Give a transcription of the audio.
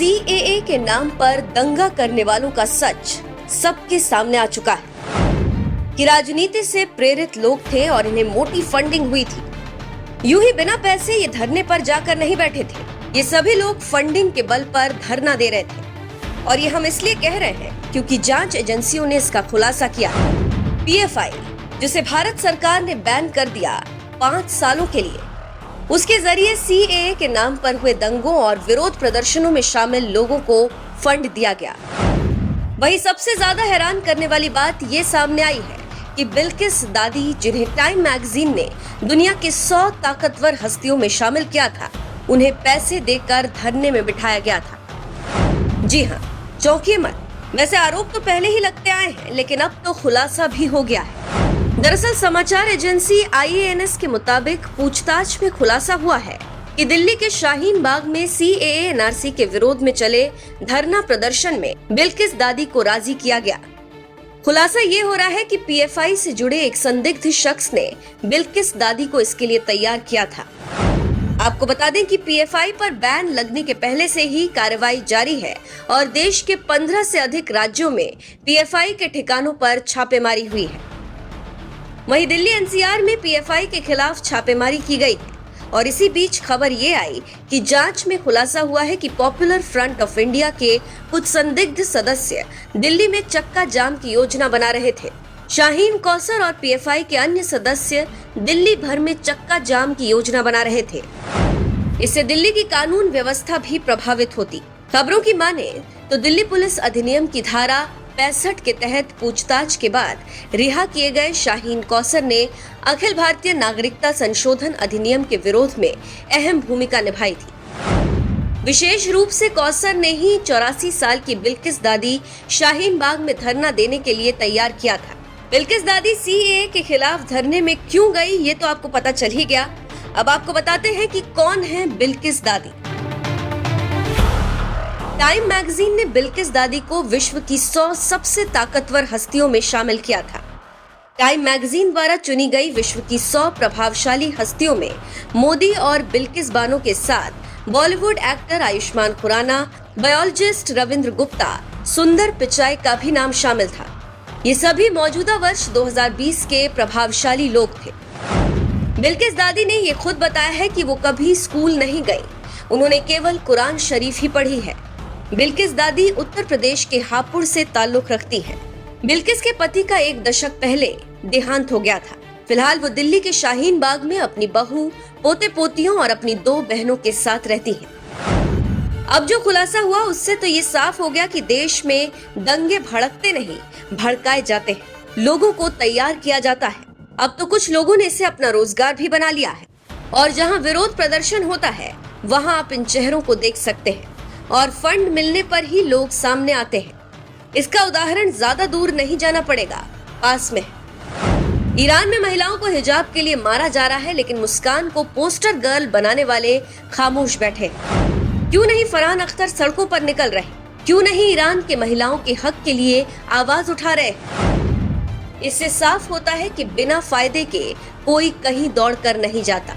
CAA के नाम पर दंगा करने वालों का सच सबके सामने आ चुका है कि राजनीति से प्रेरित लोग थे और इन्हें मोटी फंडिंग हुई थी। यूं ही बिना पैसे ये धरने पर जाकर नहीं बैठे थे। ये सभी लोग फंडिंग के बल पर धरना दे रहे थे और ये हम इसलिए कह रहे हैं क्योंकि जांच एजेंसियों ने इसका खुलासा किया। पीएफआई, जिसे भारत सरकार ने बैन कर दिया 5 सालों के लिए, उसके जरिए सीएए के नाम पर हुए दंगों और विरोध प्रदर्शनों में शामिल लोगों को फंड दिया गया। वहीं सबसे ज्यादा हैरान करने वाली बात ये सामने आई है कि बिल्किस दादी, जिन्हें टाइम मैगजीन ने दुनिया के 100 ताकतवर हस्तियों में शामिल किया था, उन्हें पैसे देकर धरने में बिठाया गया था। जी हाँ, चौंकिए मत। वैसे आरोप तो पहले ही लगते आए हैं, लेकिन अब तो खुलासा भी हो गया है। दरअसल समाचार एजेंसी IANS के मुताबिक पूछताछ में खुलासा हुआ है कि दिल्ली के शाहीन बाग में सीएए एनआरसी के विरोध में चले धरना प्रदर्शन में बिल्किस दादी को राजी किया गया। खुलासा ये हो रहा है कि पीएफआई से जुड़े एक संदिग्ध शख्स ने बिल्किस दादी को इसके लिए तैयार किया था। आपको बता दें कि पीएफआई पर बैन लगने के पहले से ही कार्रवाई जारी है और देश के 15 से अधिक राज्यों में पीएफआई के ठिकानों पर छापेमारी हुई है। वहीं दिल्ली एनसीआर में पीएफआई के खिलाफ छापेमारी की गई और इसी बीच खबर ये आई कि जांच में खुलासा हुआ है कि पॉपुलर फ्रंट ऑफ इंडिया के कुछ संदिग्ध सदस्य दिल्ली में चक्का जाम की योजना बना रहे थे। शाहीन कौसर और पीएफआई के अन्य सदस्य दिल्ली भर में चक्का जाम की योजना बना रहे थे। इससे दिल्ली की कानून व्यवस्था भी प्रभावित होती। खबरों की माने तो दिल्ली पुलिस अधिनियम की धारा 65 के तहत पूछताछ के बाद रिहा किए गए शाहीन कौसर ने अखिल भारतीय नागरिकता संशोधन अधिनियम के विरोध में अहम भूमिका निभाई थी। विशेष रूप से कौसर ने ही 84 साल की बिल्किस दादी शाहीन बाग में धरना देने के लिए तैयार किया था। बिल्किस दादी सीएए के खिलाफ धरने में क्यों गई, ये तो आपको पता चल ही गया। अब आपको बताते हैं कि कौन है बिल्किस दादी। टाइम मैगजीन ने बिल्किस दादी को विश्व की 100 सबसे ताकतवर हस्तियों में शामिल किया था। टाइम मैगजीन द्वारा चुनी गई विश्व की 100 प्रभावशाली हस्तियों में मोदी और बिल्किस बानो के साथ बॉलीवुड एक्टर आयुष्मान खुराना, बायोलॉजिस्ट रविंद्र गुप्ता, सुंदर पिचाई का भी नाम शामिल था। ये सभी मौजूदा वर्ष 2020 के प्रभावशाली लोग थे। बिल्किस दादी ने ये खुद बताया है कि वो कभी स्कूल नहीं गई, उन्होंने केवल कुरान शरीफ ही पढ़ी है। बिल्किस दादी उत्तर प्रदेश के हापुड़ से ताल्लुक रखती हैं। बिल्किस के पति का 1 दशक पहले देहांत हो गया था। फिलहाल वो दिल्ली के शाहीन बाग में अपनी बहू, पोते पोतियों और अपनी 2 बहनों के साथ रहती हैं। अब जो खुलासा हुआ उससे तो ये साफ हो गया कि देश में दंगे भड़कते नहीं, भड़काए जाते हैं। लोगों को तैयार किया जाता है। अब तो कुछ लोगों ने इसे अपना रोजगार भी बना लिया है और जहां विरोध प्रदर्शन होता है वहां आप इन चेहरों को देख सकते हैं और फंड मिलने पर ही लोग सामने आते हैं। इसका उदाहरण ज्यादा दूर नहीं जाना पड़ेगा, पास में है। ईरान में महिलाओं को हिजाब के लिए मारा जा रहा है, लेकिन मुस्कान को पोस्टर गर्ल बनाने वाले खामोश बैठे। क्यों नहीं फरहान अख्तर सड़कों पर निकल रहे? क्यों नहीं ईरान के महिलाओं के हक के लिए आवाज उठा रहे? इससे साफ होता है कि बिना फायदे के कोई कहीं दौड़ कर नहीं जाता।